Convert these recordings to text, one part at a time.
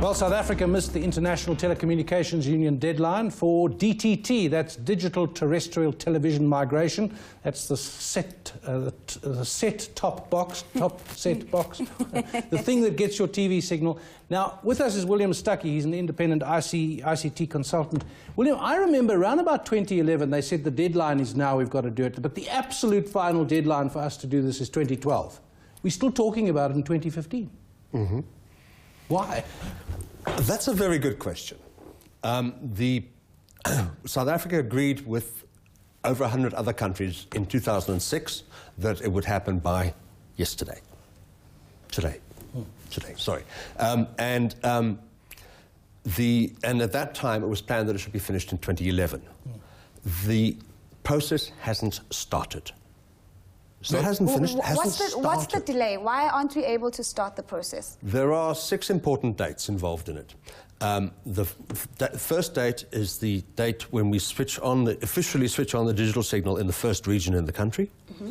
Well, South Africa missed the International Telecommunications Union deadline for DTT, that's Digital Terrestrial Television migration. That's the set-top box, the thing that gets your TV signal. Now, with us is Wiiliam Stucke. He's an independent ICT consultant. Wiiliam, I remember around about 2011, they said the deadline is now, we've got to do it, but the absolute final deadline for us to do this is 2012. We're still talking about it in 2015. Mm-hmm. Why? That's a very good question. South Africa agreed with over 100 other countries in 2006 that it would happen by yesterday. Today, sorry. And at that time, it was planned that it should be finished in 2011. The process hasn't started. So it hasn't finished, What's the delay? Why aren't we able to start the process? There are 6 important dates involved in it. The first date is the date when we officially switch on the digital signal in the first region in the country. Mm-hmm.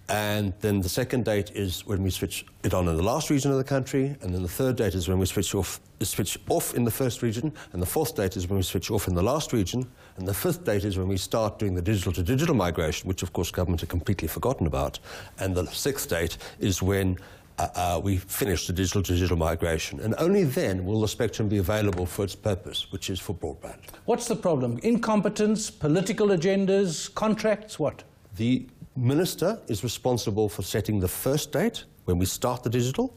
And then the second date is when we switch it on in the last region of the country, and then the third date is when we switch off in the first region, and the fourth date is when we switch off in the last region, and the fifth date is when we start doing the digital-to-digital migration, which of course government had completely forgotten about, and the sixth date is when we finish the digital-to-digital migration, and only then will the spectrum be available for its purpose, which is for broadband. What's the problem? Incompetence, political agendas, contracts, what? The Minister is responsible for setting the first date when we start the digital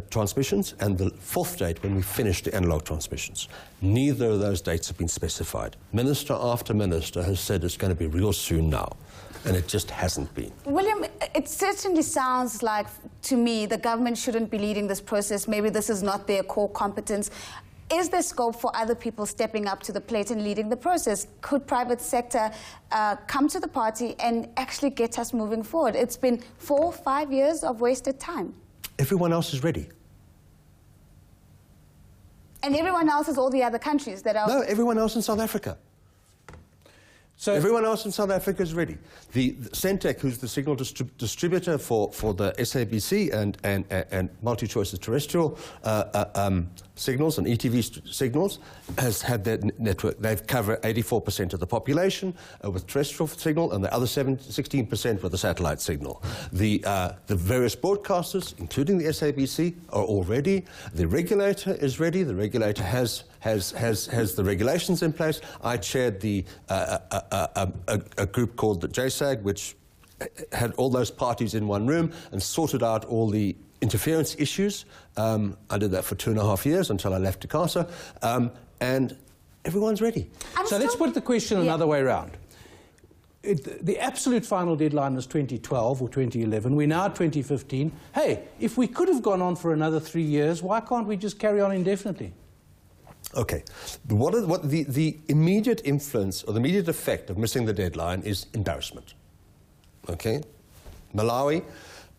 transmissions and the fourth date when we finish the analog transmissions. Neither of those dates have been specified. Minister after minister has said it's going to be real soon now, and it just hasn't been. Wiiliam, it certainly sounds like, to me, the government shouldn't be leading this process. Maybe this is not their core competence. Is there scope for other people stepping up to the plate and leading the process? Could private sector come to the party and actually get us moving forward? It's been 4 or 5 years of wasted time. Everyone else is ready. And everyone else is all the other countries that are... No, everyone else in South Africa. So everyone else in South Africa is ready. The Centec, who's the signal distributor for the SABC and multi-choice terrestrial signals and ETV signals, has had their network. They've covered 84% of the population with terrestrial signal, and the other 16% with the satellite signal. The various broadcasters, including the SABC, are all ready. The regulator is ready. The regulator has the regulations in place. I chaired a group called the JSAG, which had all those parties in one room and sorted out all the interference issues. I did that for 2.5 years until I left ICASA, and everyone's ready. So let's put the question another way around. The absolute final deadline was 2012 or 2011. We're now at 2015. Hey, if we could have gone on for another 3 years, why can't we just carry on indefinitely? Okay. What the immediate influence or the immediate effect of missing the deadline is embarrassment. Okay? Malawi,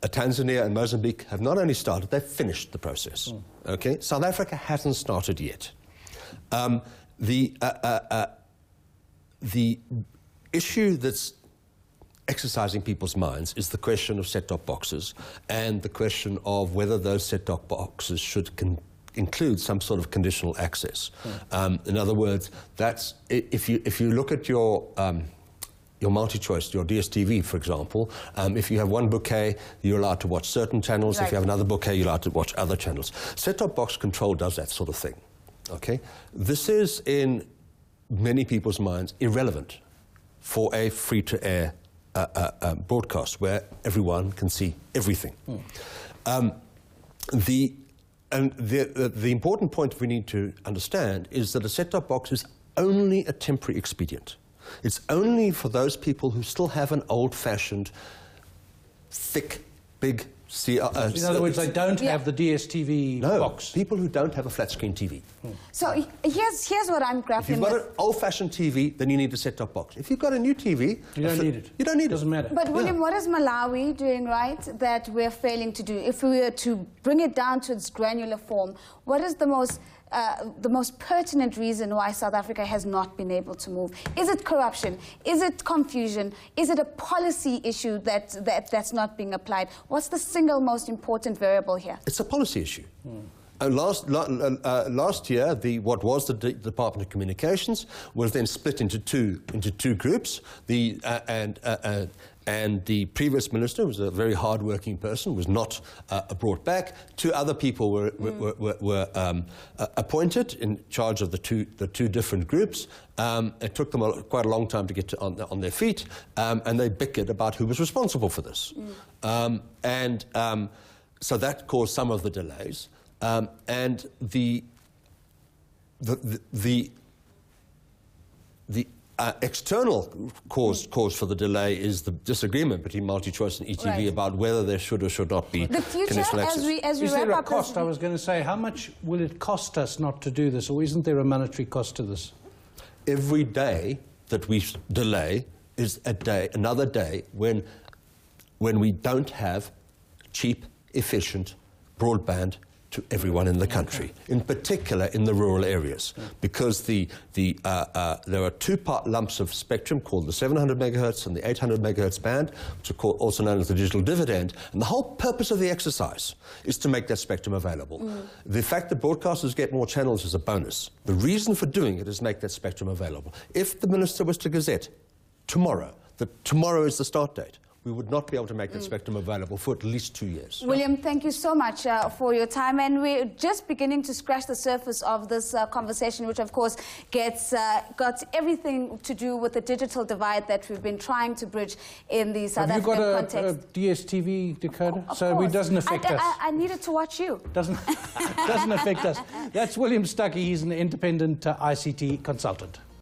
Tanzania and Mozambique have not only started, they've finished the process. Okay? South Africa hasn't started yet. The issue that's exercising people's minds is the question of set-top boxes and the question of whether those set-top boxes should include some sort of conditional access. In other words, that's if you look at your multi-choice, your DSTV, for example, if you have one bouquet, you're allowed to watch certain channels. Right. If you have another bouquet, you're allowed to watch other channels. Set-top box control does that sort of thing. Okay, this is in many people's minds irrelevant for a free-to-air broadcast where everyone can see everything. The important point we need to understand is that a set-top box is only a temporary expedient. It's only for those people who still have an old-fashioned, thick, big... in other words, they don't have the DSTV box. People who don't have a flat-screen TV. So here's what I'm grappling with. If you've got an old-fashioned TV, then you need a set-top box. If you've got a new TV... You don't need it. You don't need it. Doesn't matter. But Wiiliam, what is Malawi doing right that we're failing to do? If we were to bring it down to its granular form, what is the most pertinent reason why South Africa has not been able to move? Is it corruption? Is it confusion? Is it a policy issue that's not being applied? What's the single most important variable here? It's a policy issue. last year, what was the Department of Communications was then split into two groups. And the previous minister was a very hard-working person, was not brought back. 2 other people were appointed in charge of the two different groups. It took them quite a long time to get on their feet, and they bickered about who was responsible for this. So that caused some of the delays. And the external cause for the delay is the disagreement between MultiChoice and ETV about whether there should or should not be conditional access. As we is wrap there a up cost? I was going to say, how much will it cost us not to do this, or isn't there a monetary cost to this? Every day that we delay is another day when we don't have cheap, efficient broadband to everyone in the country, in particular in the rural areas, because there are 2 lumps of spectrum called the 700 megahertz and the 800 megahertz band, which are also known as the digital dividend, and the whole purpose of the exercise is to make that spectrum available. The fact that broadcasters get more channels is a bonus. The reason for doing it is make that spectrum available. If the minister was to gazette tomorrow, that tomorrow is the start date, we would not be able to make that spectrum available for at least 2 years. Wiiliam, thank you so much for your time. And we're just beginning to scratch the surface of this conversation, which, of course, got everything to do with the digital divide that we've been trying to bridge in the South African context. Have you got a DSTV decoder? So it doesn't affect us. I needed to watch you. Doesn't affect us. That's Wiiliam Stucke. He's an independent ICT consultant.